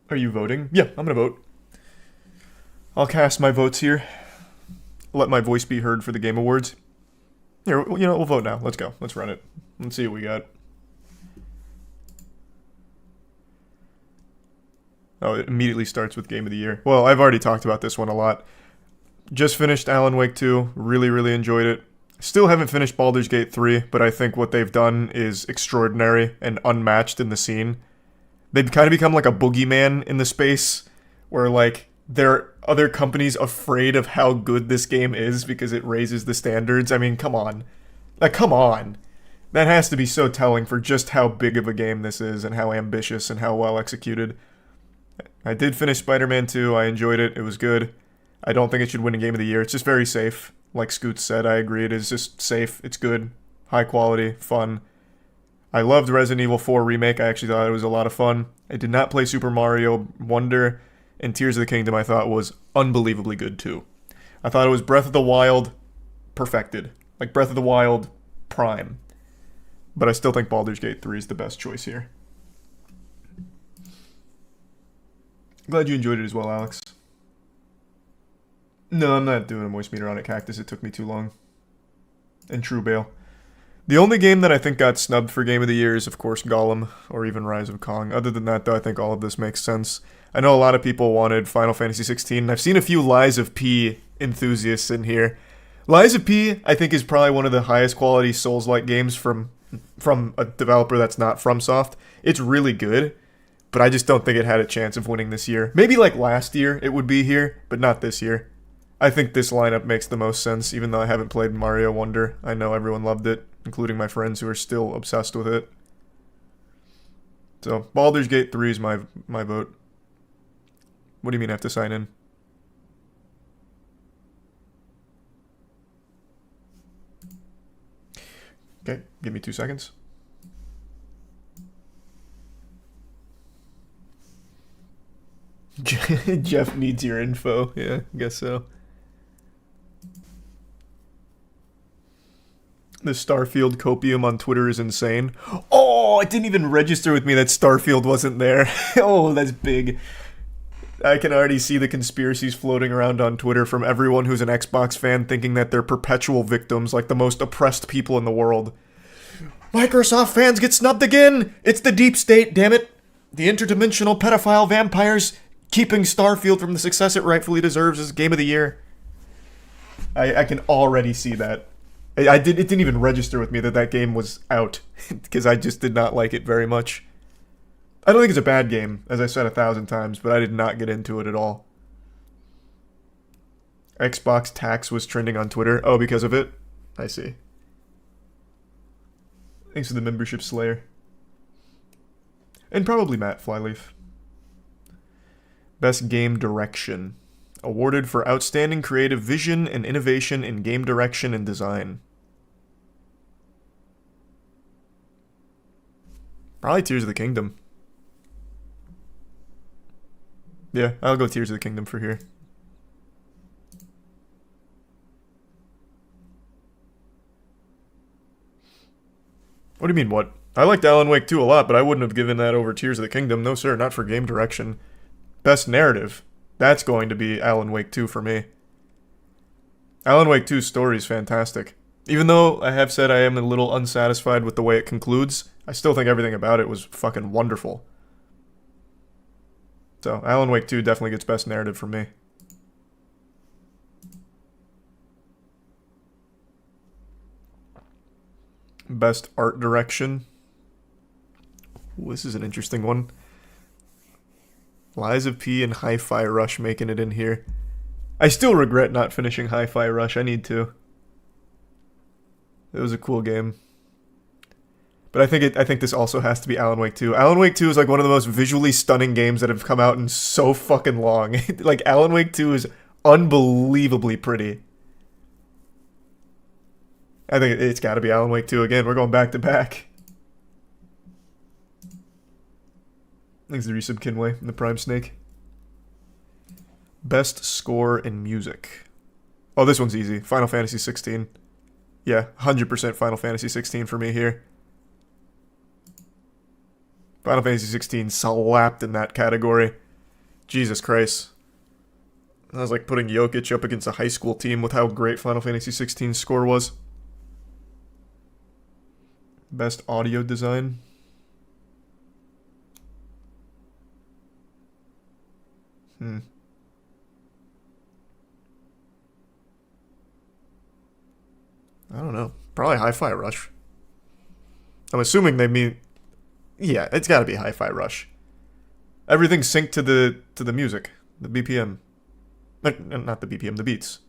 Are you voting? Yeah, I'm gonna vote. I'll cast my votes here. Let my voice be heard for the Game Awards. Here, we'll vote now. Let's go. Let's run it. Let's see what we got. Oh, it immediately starts with Game of the Year. Well, I've already talked about this one a lot. Just finished Alan Wake 2. Really, really enjoyed it. Still haven't finished Baldur's Gate 3, but I think what they've done is extraordinary and unmatched in the scene. They've kind of become like a boogeyman in the space, where like there are other companies afraid of how good this game is because it raises the standards. I mean, come on. Like, come on. That has to be so telling for just how big of a game this is and how ambitious and how well executed. I did finish Spider-Man 2. I enjoyed it. It was good. I don't think it should win a Game of the Year. It's just very safe. Like Scoots said, I agree. It is just safe. It's good. High quality. Fun. I loved Resident Evil 4 Remake. I actually thought it was a lot of fun. I did not play Super Mario Wonder, and Tears of the Kingdom I thought was unbelievably good too. I thought it was Breath of the Wild perfected. Like Breath of the Wild prime. But I still think Baldur's Gate 3 is the best choice here. Glad you enjoyed it as well, Alex. No, I'm not doing a moist meter on it, Cactus. It took me too long. And True Bale. The only game that I think got snubbed for Game of the Year is, of course, Gollum, or even Rise of Kong. Other than that, though, I think all of this makes sense. I know a lot of people wanted Final Fantasy 16, and I've seen a few Lies of P enthusiasts in here. Lies of P, I think, is probably one of the highest quality Souls-like games from a developer that's not FromSoft. It's really good, but I just don't think it had a chance of winning this year. Maybe like last year it would be here, but not this year. I think this lineup makes the most sense, even though I haven't played Mario Wonder. I know everyone loved it, including my friends who are still obsessed with it. So, Baldur's Gate 3 is my vote. What do you mean I have to sign in? Okay, give me 2 seconds. Jeff needs your info. Yeah, I guess so. The Starfield copium on Twitter is insane. Oh, it didn't even register with me that Starfield wasn't there. Oh, that's big. I can already see the conspiracies floating around on Twitter from everyone who's an Xbox fan thinking that they're perpetual victims, like the most oppressed people in the world. Microsoft fans get snubbed again! It's the deep state, damn it! The interdimensional pedophile vampires keeping Starfield from the success it rightfully deserves as Game of the Year. I can already see that. It didn't even register with me that game was out, because I just did not like it very much. I don't think it's a bad game, as I said 1,000 times, but I did not get into it at all. Xbox tax was trending on Twitter. Oh, because of it? I see. Thanks for the membership, Slayer. And probably Matt Flyleaf. Best Game Direction. Awarded for outstanding creative vision and innovation in game direction and design. Probably Tears of the Kingdom. Yeah, I'll go Tears of the Kingdom for here. What do you mean, what? I liked Alan Wake 2 a lot, but I wouldn't have given that over Tears of the Kingdom. No, sir, not for game direction. Best narrative. That's going to be Alan Wake 2 for me. Alan Wake 2's story is fantastic. Even though I have said I am a little unsatisfied with the way it concludes, I still think everything about it was fucking wonderful. So, Alan Wake 2 definitely gets best narrative for me. Best art direction. Ooh, this is an interesting one. Lies of P and Hi-Fi Rush making it in here. I still regret not finishing Hi-Fi Rush. I need to. It was a cool game. But I think this also has to be Alan Wake 2. Alan Wake 2 is like one of the most visually stunning games that have come out in so fucking long. Like, Alan Wake 2 is unbelievably pretty. I think it's got to be Alan Wake 2 again. We're going back to back. Thanks to Resub Kinway and the Prime Snake. Best score in music. Oh, this one's easy. Final Fantasy 16. Yeah, 100% Final Fantasy 16 for me here. Final Fantasy 16 slapped in that category. Jesus Christ. That was like putting Jokic up against a high school team with how great Final Fantasy 16's score was. Best audio design. I don't know. Probably Hi-Fi Rush. I'm assuming they mean... Yeah, it's gotta be Hi-Fi Rush. Everything's synced to the music. The BPM. Not the BPM, the beats.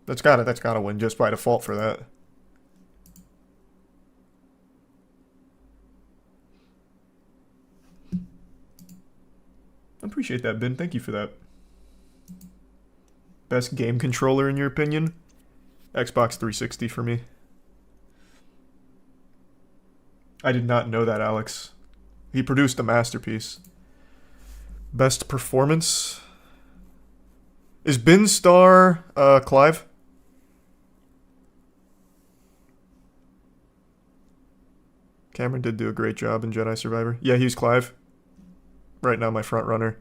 That's gotta win just by default for that. I appreciate that, Ben. Thank you for that. Best game controller in your opinion? Xbox 360 for me. I did not know that, Alex. He produced a masterpiece. Best performance? Is Ben Star Clive? Cameron did do a great job in Jedi Survivor. Yeah, he's Clive. Right now, my front runner.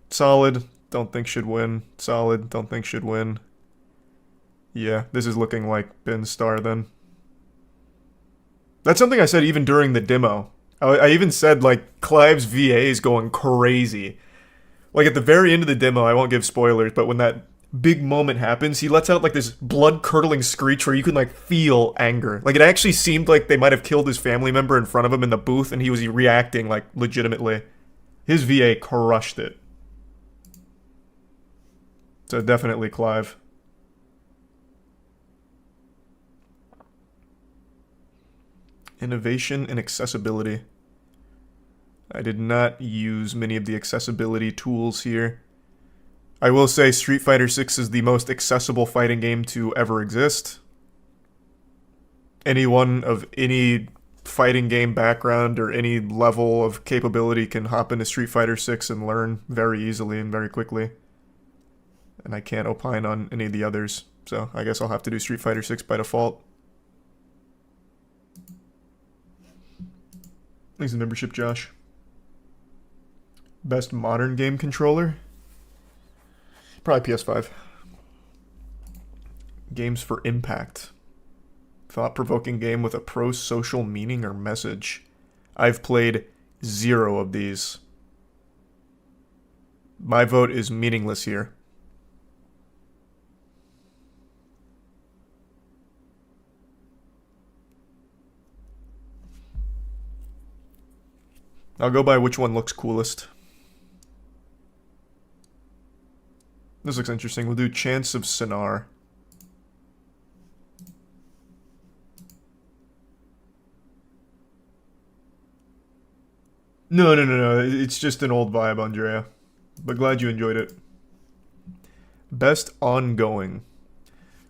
Solid. Don't think should win. Solid. Don't think should win. Yeah, this is looking like Ben Star then. That's something I said even during the demo. I even said, like, Clive's VA is going crazy. Like, at the very end of the demo, I won't give spoilers, but when that big moment happens, he lets out, like, this blood-curdling screech where you can, like, feel anger. Like, it actually seemed like they might have killed his family member in front of him in the booth, and he was reacting, like, legitimately. His VA crushed it. So definitely Clive. Innovation and accessibility. I did not use many of the accessibility tools here. I will say Street Fighter 6 is the most accessible fighting game to ever exist. Anyone of any fighting game background or any level of capability can hop into Street Fighter 6 and learn very easily and very quickly. And I can't opine on any of the others, so I guess I'll have to do Street Fighter 6 by default. Thanks for the membership, Josh. Best modern game controller? Probably PS5. Games for impact. Thought-provoking game with a pro-social meaning or message. I've played 0 of these. My vote is meaningless here. I'll go by which one looks coolest. This looks interesting. We'll do Chance of Sinar. No. It's just an old vibe, Andrea. But glad you enjoyed it. Best ongoing.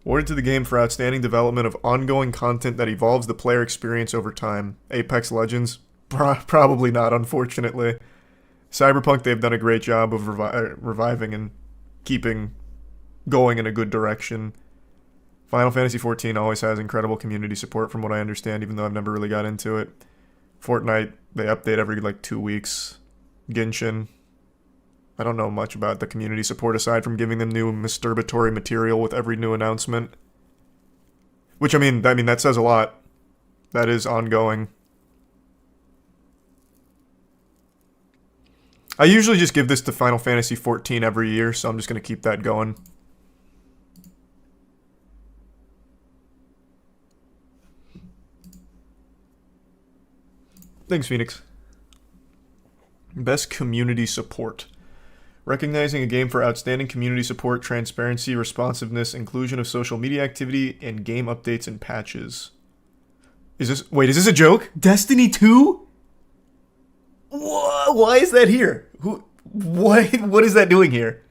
Awarded to the game for outstanding development of ongoing content that evolves the player experience over time. Apex Legends. Probably not, unfortunately. Cyberpunk, they've done a great job of reviving and keeping going in a good direction. Final Fantasy XIV always has incredible community support from what I understand, even though I've never really got into it. Fortnite, they update every, 2 weeks. Genshin, I don't know much about the community support aside from giving them new masturbatory material with every new announcement. Which, I mean, that says a lot. That is ongoing. I usually just give this to Final Fantasy XIV every year, so I'm just going to keep that going. Thanks, Phoenix. Best community support. Recognizing a game for outstanding community support, transparency, responsiveness, inclusion of social media activity, and game updates and patches. Is this a joke? Destiny 2? Why is that here? What is that doing here?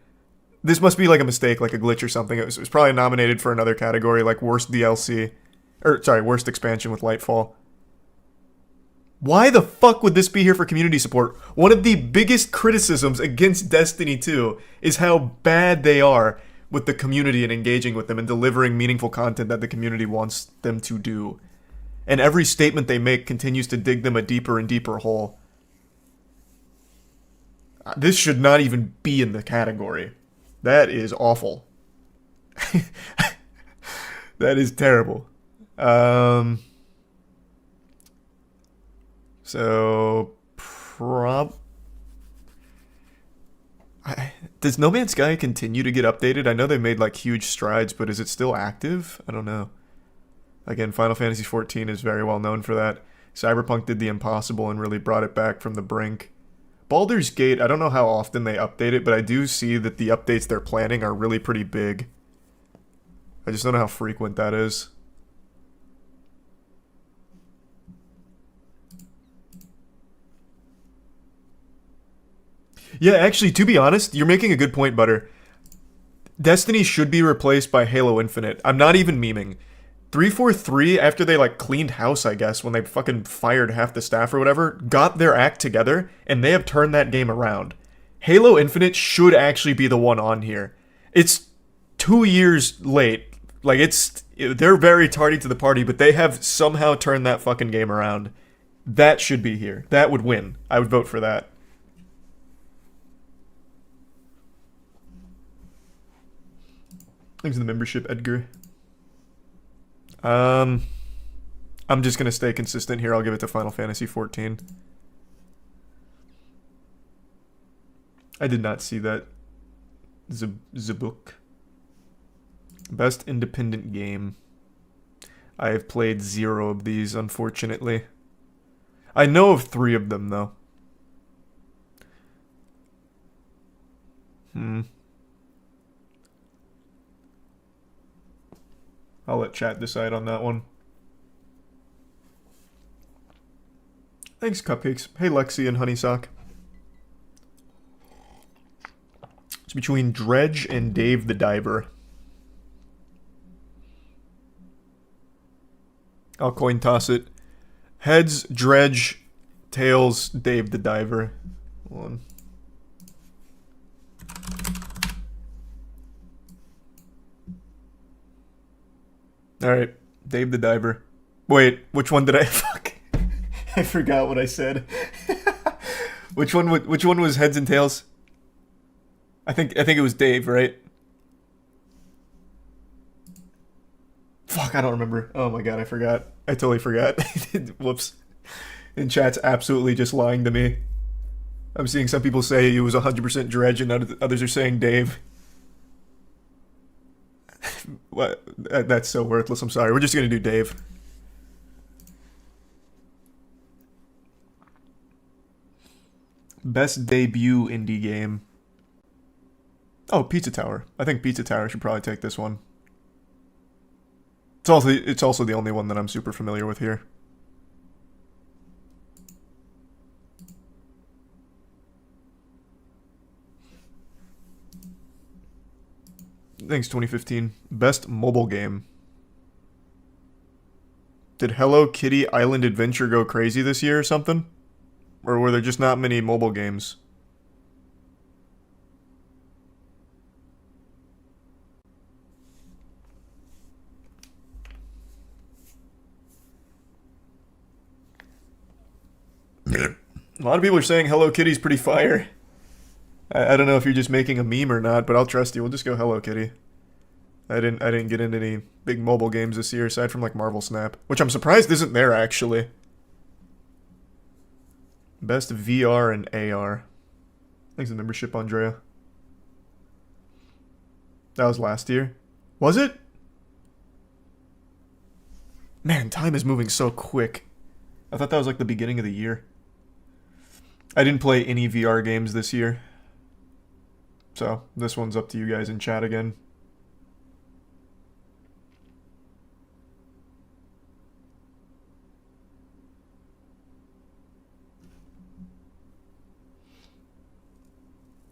This must be like a mistake, like a glitch or something. It was probably nominated for another category, like worst DLC. Worst expansion with Lightfall. Why the fuck would this be here for community support? One of the biggest criticisms against Destiny 2 is how bad they are with the community and engaging with them and delivering meaningful content that the community wants them to do. And every statement they make continues to dig them a deeper and deeper hole. This should not even be in the category. That is awful. That is terrible. So, does No Man's Sky continue to get updated? I know they made like huge strides, but is it still active? I don't know. Again, Final Fantasy XIV is very well known for that. Cyberpunk did the impossible and really brought it back from the brink. Baldur's Gate, I don't know how often they update it, but I do see that the updates they're planning are really pretty big. I just don't know how frequent that is. Yeah, actually, to be honest, you're making a good point, Butter. Destiny should be replaced by Halo Infinite. I'm not even memeing. 343, after they like cleaned house, I guess, when they fucking fired half the staff or whatever, got their act together, and they have turned that game around. Halo Infinite should actually be the one on here. It's 2 years late. Like, they're very tardy to the party, but they have somehow turned that fucking game around. That should be here. That would win. I would vote for that. Thanks for the membership, Edgar. I'm just gonna stay consistent here. I'll give it to Final Fantasy XIV. I did not see that. The book. Best independent game. I have played 0 of these, unfortunately. I know of 3 of them, though. I'll let chat decide on that one. Thanks, Cupcakes. Hey, Lexi and Honeysock. It's between Dredge and Dave the Diver. I'll coin toss it. Heads, Dredge. Tails, Dave the Diver. One. Alright, Dave the Diver. Wait, which one did I... Fuck. I forgot what I said. Which one was Heads and Tails? I think it was Dave, right? Fuck, I don't remember. Oh my god, I forgot. I totally forgot. Whoops. And chat's absolutely just lying to me. I'm seeing some people say it was 100% Dredge and others are saying Dave. What? That's so worthless. I'm sorry. We're just gonna do Dave. Best debut indie game. Oh, Pizza Tower. I think Pizza Tower should probably take this one. It's also the only one that I'm super familiar with here. Thanks, 2015. Best mobile game. Did Hello Kitty Island Adventure go crazy this year or something? Or were there just not many mobile games? A lot of people are saying Hello Kitty's pretty fire. I don't know if you're just making a meme or not, but I'll trust you. We'll just go Hello Kitty. I didn't get into any big mobile games this year aside from like Marvel Snap, which I'm surprised isn't there actually. Best VR and AR. Thanks for the membership, Andrea. That was last year. Was it? Man, time is moving so quick. I thought that was like the beginning of the year. I didn't play any VR games this year. So, this one's up to you guys in chat again.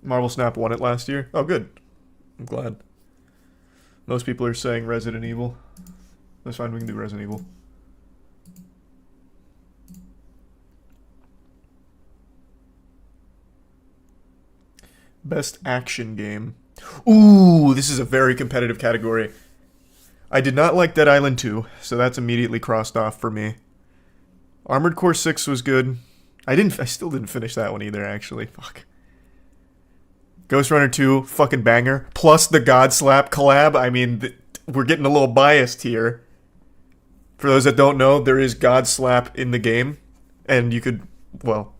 Marvel Snap won it last year. Oh, good. I'm glad. Most people are saying Resident Evil. That's fine, we can do Resident Evil. Best action game. Ooh, this is a very competitive category. I did not like Dead Island 2, so that's immediately crossed off for me. Armored Core 6 was good. I still didn't finish that one either, actually. Fuck. Ghost Runner 2, fucking banger. Plus the God Slap collab. I mean, we're getting a little biased here. For those that don't know, there is God Slap in the game. And you could, well,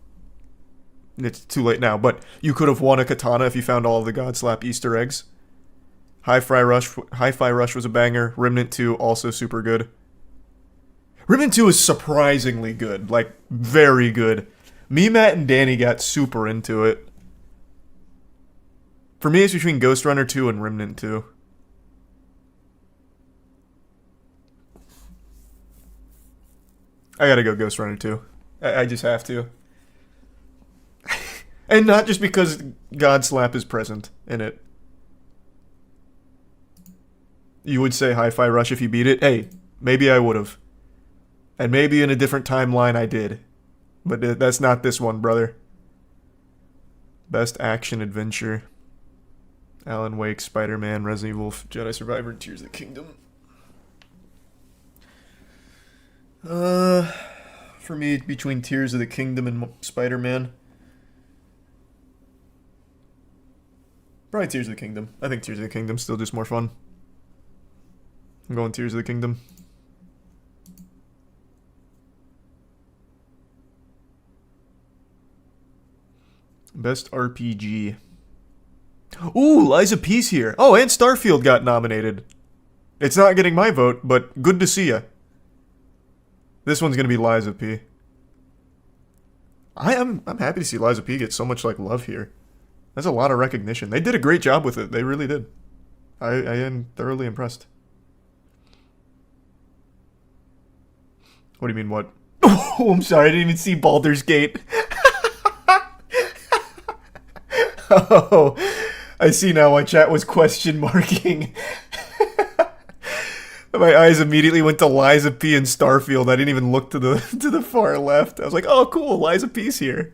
it's too late now, but you could have won a katana if you found all of the God Slap Easter eggs. Hi-Fi Rush was a banger. Remnant 2, also super good. Remnant 2 is surprisingly good. Like, very good. Me, Matt, and Danny got super into it. For me, it's between Ghost Runner 2 and Remnant 2. I gotta go Ghost Runner 2. I just have to. And not just because God Slap is present in it. You would say Hi-Fi Rush if you beat it? Hey, maybe I would have. And maybe in a different timeline I did. But that's not this one, brother. Best action adventure. Alan Wake, Spider-Man, Resident Evil, Jedi Survivor, and Tears of the Kingdom. For me, between Tears of the Kingdom and Spider-Man. Probably Tears of the Kingdom. I think Tears of the Kingdom's still just more fun. I'm going Tears of the Kingdom. Best RPG. Ooh, Liza P's here. Oh, and Starfield got nominated. It's not getting my vote, but good to see ya. This one's gonna be Liza P. I'm happy to see Liza P get so much like love here. That's a lot of recognition. They did a great job with it. They really did. I am thoroughly impressed. What do you mean, what? Oh, I'm sorry. I didn't even see Baldur's Gate. Oh, I see now why chat was question marking. My eyes immediately went to Liza P and Starfield. I didn't even look to the far left. I was like, oh, cool, Liza P's here.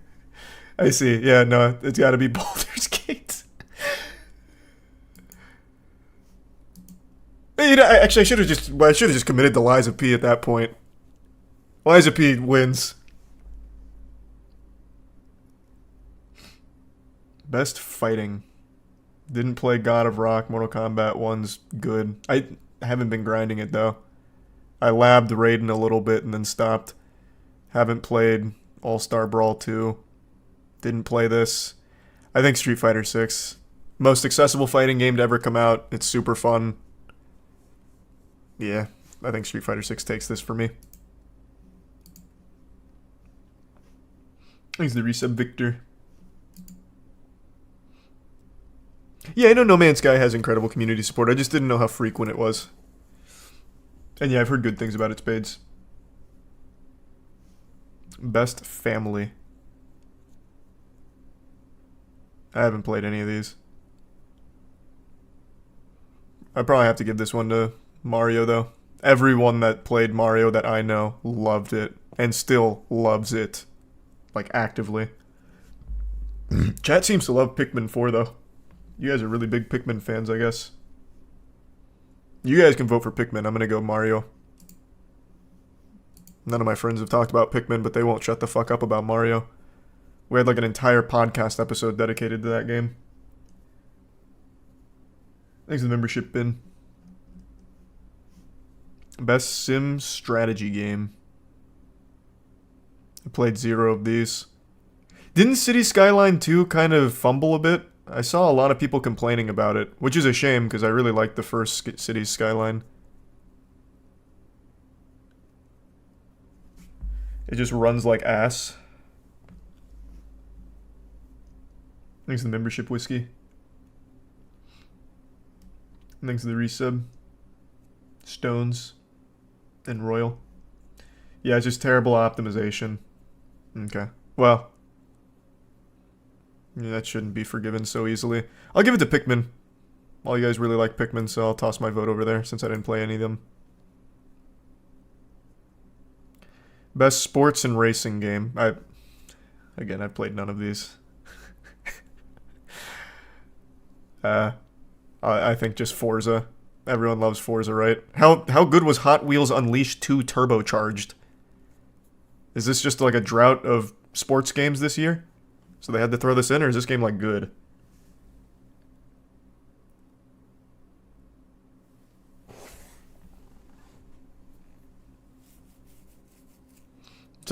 I see. Yeah, no, it's got to be Baldur's Gate. You know, actually, I should have just committed to Liza P at that point. Liza P wins. Best fighting. Didn't play God of Rock. Mortal Kombat 1's good. I haven't been grinding it, though. I labbed Raiden a little bit and then stopped. Haven't played All-Star Brawl 2. Didn't play this. I think Street Fighter 6. Most accessible fighting game to ever come out. It's super fun. Yeah, I think Street Fighter 6 takes this for me. Thanks to the resub, Victor. Yeah, I know No Man's Sky has incredible community support. I just didn't know how frequent it was. And yeah, I've heard good things about it, Spades. Best family. I haven't played any of these. I probably have to give this one to Mario, though. Everyone that played Mario that I know loved it. And still loves it. Like, actively. Chat seems to love Pikmin 4, though. You guys are really big Pikmin fans, I guess. You guys can vote for Pikmin. I'm gonna go Mario. None of my friends have talked about Pikmin, but they won't shut the fuck up about Mario. We had like an entire podcast episode dedicated to that game. Thanks for the membership, bin. Best sim strategy game. I played 0 of these. Didn't City Skyline 2 kind of fumble a bit? I saw a lot of people complaining about it, which is a shame because I really liked the first Cities Skyline. It just runs like ass. Thanks to the membership, Whiskey. Thanks to the resub. Stones. And Royal. Yeah, it's just terrible optimization. Okay. Well. Yeah, that shouldn't be forgiven so easily. I'll give it to Pikmin. All you guys really like Pikmin, so I'll toss my vote over there since I didn't play any of them. Best sports and racing game. Again, I've played none of these. I think just Forza. Everyone loves Forza, right? How good was Hot Wheels Unleashed 2 Turbocharged? Is this just like a drought of sports games this year? So they had to throw this in, or is this game like good?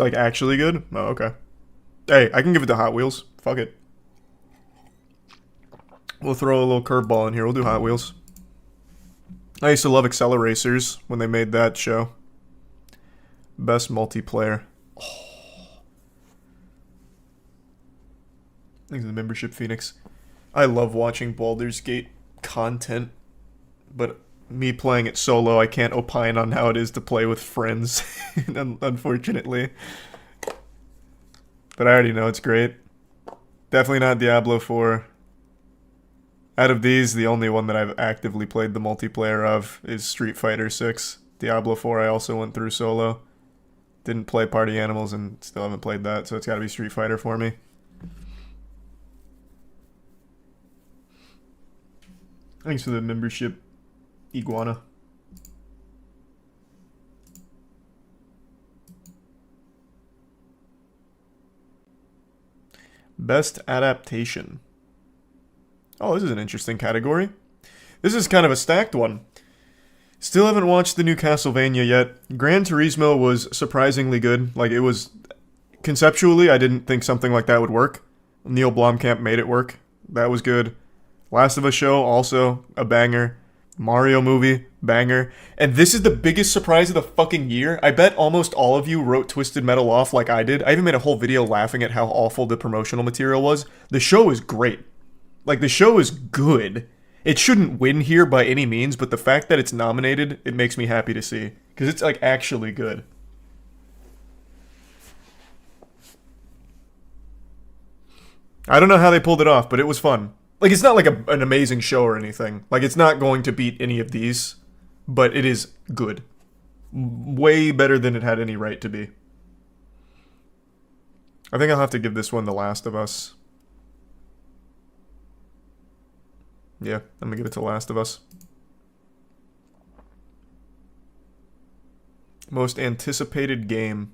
like actually good? Oh, okay. Hey, I can give it to Hot Wheels. Fuck it. We'll throw a little curveball in here. We'll do Hot Wheels. I used to love Acceleracers when they made that show. Best multiplayer. Thanks to the membership, Phoenix. I love watching Baldur's Gate content, but me playing it solo, I can't opine on how it is to play with friends, unfortunately. But I already know it's great. Definitely not Diablo 4. Out of these, the only one that I've actively played the multiplayer of is Street Fighter 6. Diablo 4 I also went through solo. Didn't play Party Animals and still haven't played that, so it's gotta be Street Fighter for me. Thanks for the membership, Iguana. Best adaptation. Oh, this is an interesting category. This is kind of a stacked one. Still haven't watched the new Castlevania yet. Gran Turismo was surprisingly good. Like, it was... Conceptually, I didn't think something like that would work. Neil Blomkamp made it work. That was good. Last of Us show, also a banger. Mario movie, banger. And this is the biggest surprise of the fucking year. I bet almost all of you wrote Twisted Metal off like I did. I even made a whole video laughing at how awful the promotional material was. The show is great. Like, the show is good. It shouldn't win here by any means, but the fact that it's nominated, it makes me happy to see. Because it's, like, actually good. I don't know how they pulled it off, but it was fun. Like, it's not like an amazing show or anything. Like, it's not going to beat any of these, but it is good. Way better than it had any right to be. I think I'll have to give this one The Last of Us. Yeah, I'm gonna give it to Last of Us. Most anticipated game.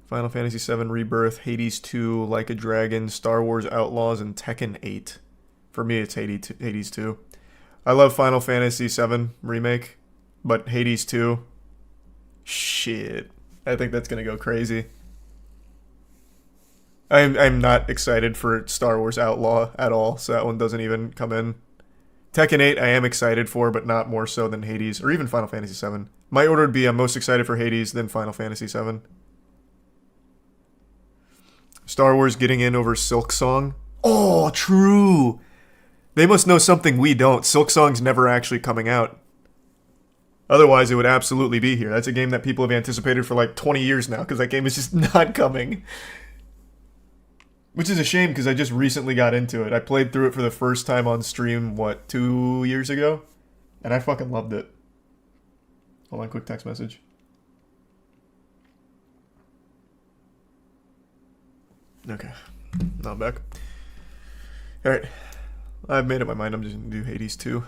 Final Fantasy VII Rebirth, Hades 2, Like a Dragon, Star Wars Outlaws, and Tekken 8. For me, it's Hades 2. I love Final Fantasy VII Remake, but Hades 2, shit. I think that's gonna go crazy. I'm not excited for Star Wars Outlaw at all, so that one doesn't even come in. Tekken 8 I am excited for, but not more so than Hades, or even Final Fantasy VII. My order would be I'm most excited for Hades, then Final Fantasy VII. Star Wars getting in over Silksong. Oh, true! They must know something we don't. Silksong's never actually coming out. Otherwise, it would absolutely be here. That's a game that people have anticipated for like 20 years now, because that game is just not coming. Which is a shame, because I just recently got into it. I played through it for the first time on stream, what, 2 years ago? And I fucking loved it. Hold on, quick text message. Okay. Now I'm back. Alright. I've made up my mind. I'm just going to do Hades 2.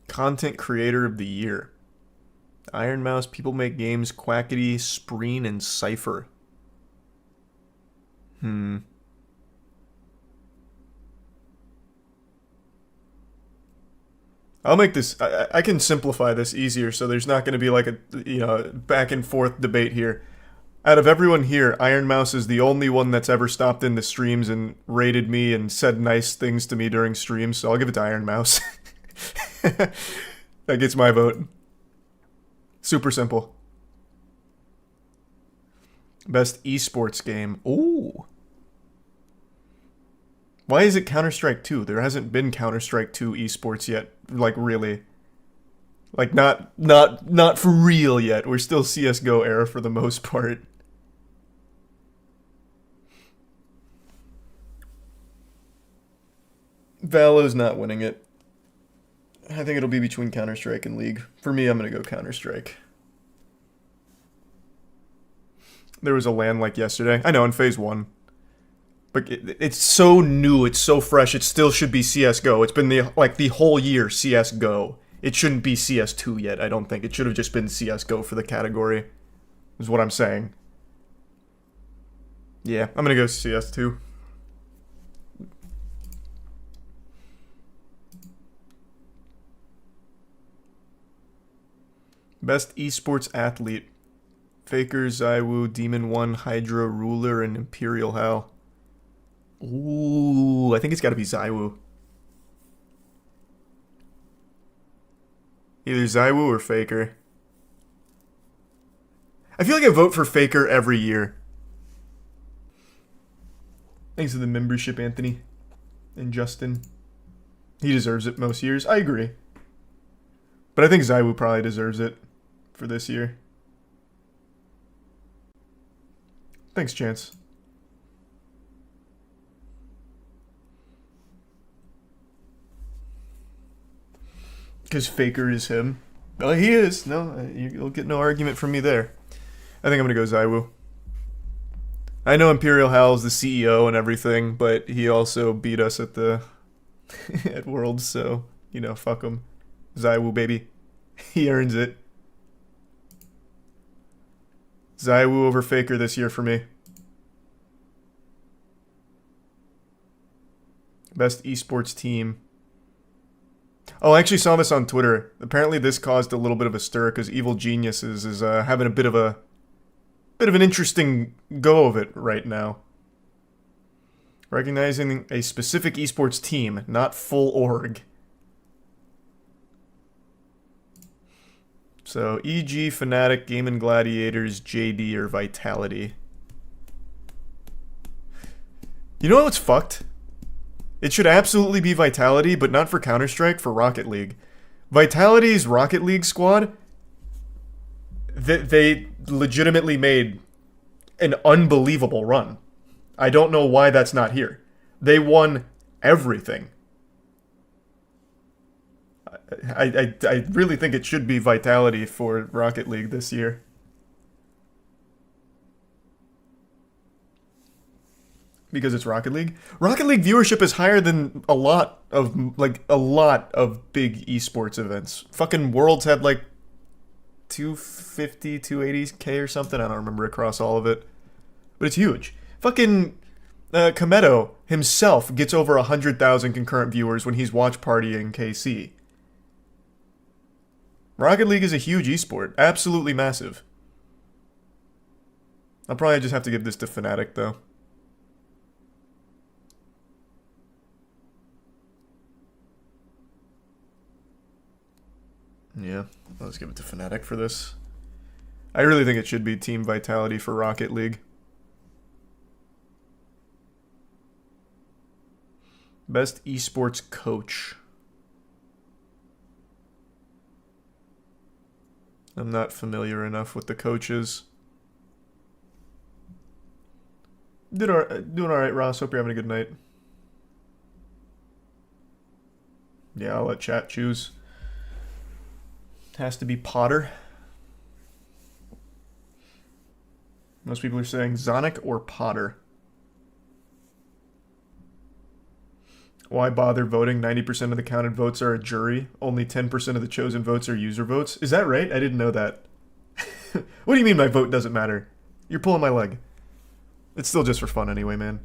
Content Creator of the Year. Iron Mouse, People Make Games, Quackity, Spreen, and Cypher. I'll make this... I can simplify this easier, so there's not going to be like a, back and forth debate here. Out of everyone here, Iron Mouse is the only one that's ever stopped in the streams and rated me and said nice things to me during streams, so I'll give it to Iron Mouse. That gets my vote. Super simple. Best esports game. Ooh. Why is it Counter-Strike 2? There hasn't been Counter-Strike 2 esports yet. Like, really. Like, not for real yet. We're still CSGO era for the most part. Valo's not winning it. I think it'll be between Counter-Strike and League. For me, I'm going to go Counter-Strike. There was a LAN like yesterday. I know, in Phase 1. But it's so new, it's so fresh, it still should be CSGO. It's been the whole year CSGO. It shouldn't be CS2 yet, I don't think. It should have just been CSGO for the category, is what I'm saying. Yeah, I'm going to go CS2. Best esports athlete. Faker, Zywoo, Demon 1, Hydra, Ruler, and Imperial Hal. Ooh, I think it's got to be Zywoo. Either Zywoo or Faker. I feel like I vote for Faker every year. Thanks for the membership, Anthony. And Justin. He deserves it most years. I agree. But I think Zywoo probably deserves it for this year. Thanks, Chance. Because Faker is him. Oh, he is. No, you'll get no argument from me there. I think I'm going to go Zywoo. I know Imperial Hal's the CEO and everything, but he also beat us at the at Worlds, so, you know, fuck him. Zywoo, baby. He earns it. Zywoo over Faker this year for me. Best esports team. Oh, I actually saw this on Twitter. Apparently this caused a little bit of a stir because Evil Geniuses is having a bit of an interesting go of it right now. Recognizing a specific esports team, not full org. So, e.g. Fnatic, Game & Gladiators, JD, or Vitality. You know what's fucked? It should absolutely be Vitality, but not for Counter-Strike, for Rocket League. Vitality's Rocket League squad, they legitimately made an unbelievable run. I don't know why that's not here. They won everything. I really think it should be Vitality for Rocket League this year. Because it's Rocket League. Rocket League viewership is higher than a lot of big esports events. Fucking Worlds had like 250, 280k or something. I don't remember across all of it. But it's huge. Fucking Kometo himself gets over 100,000 concurrent viewers when he's watch partying KC. Rocket League is a huge esport. Absolutely massive. I'll probably just have to give this to Fnatic, though. Yeah, let's give it to Fnatic for this. I really think it should be Team Vitality for Rocket League. Best esports coach. I'm not familiar enough with the coaches. Doing all right, Ross. Hope you're having a good night. Yeah, I'll let chat choose. Has to be Potter. Most people are saying Zonic or Potter. Why bother voting? 90% of the counted votes are a jury. Only 10% of the chosen votes are user votes. Is that right? I didn't know that. What do you mean my vote doesn't matter? You're pulling my leg. It's still just for fun anyway, man.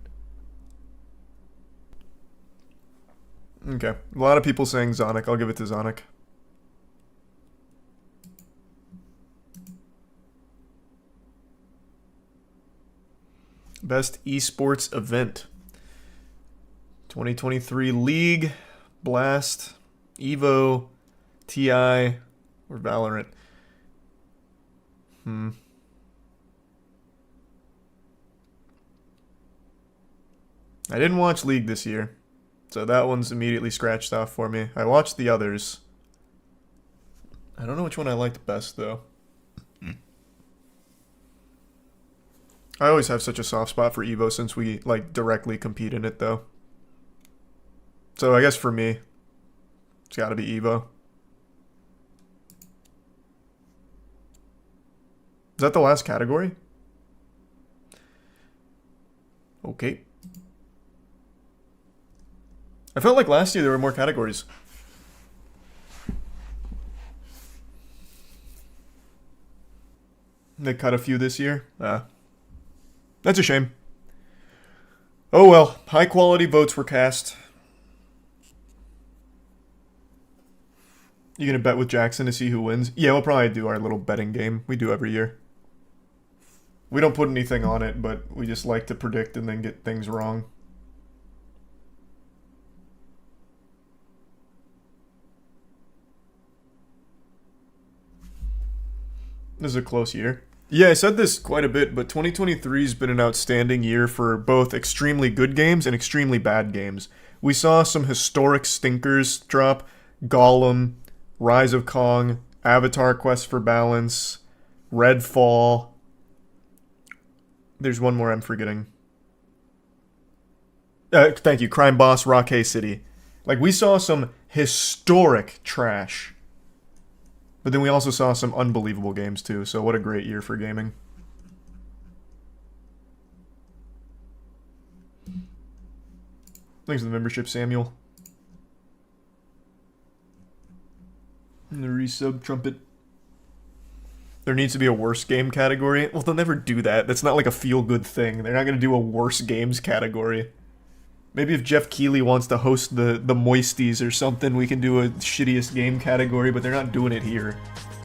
Okay. A lot of people saying Zonic. I'll give it to Zonic. Best esports event. 2023 League, Blast, Evo, TI, or Valorant. I didn't watch League this year, so that one's immediately scratched off for me. I watched the others. I don't know which one I liked best, though. I always have such a soft spot for Evo since we, like, directly compete in it, though. So I guess for me, it's got to be Evo. Is that the last category? Okay. I felt like last year there were more categories. They cut a few this year. That's a shame. Oh well, high quality votes were cast. You gonna bet with Jackson to see who wins? Yeah, we'll probably do our little betting game we do every year. We don't put anything on it, but we just like to predict and then get things wrong. This is a close year. Yeah, I said this quite a bit, but 2023's been an outstanding year for both extremely good games and extremely bad games. We saw some historic stinkers drop. Gollum, Rise of Kong, Avatar Quest for Balance, Redfall. There's one more I'm forgetting. Thank you, Crime Boss, Rockay City. Like, we saw some historic trash. But then we also saw some unbelievable games too, so what a great year for gaming. Thanks for the membership, Samuel. And the resub trumpet. There needs to be a worst game category. Well, they'll never do that. That's not like a feel-good thing. They're not going to do a worst games category. Maybe if Jeff Keighley wants to host the Moisties or something, we can do a shittiest game category, but they're not doing it here.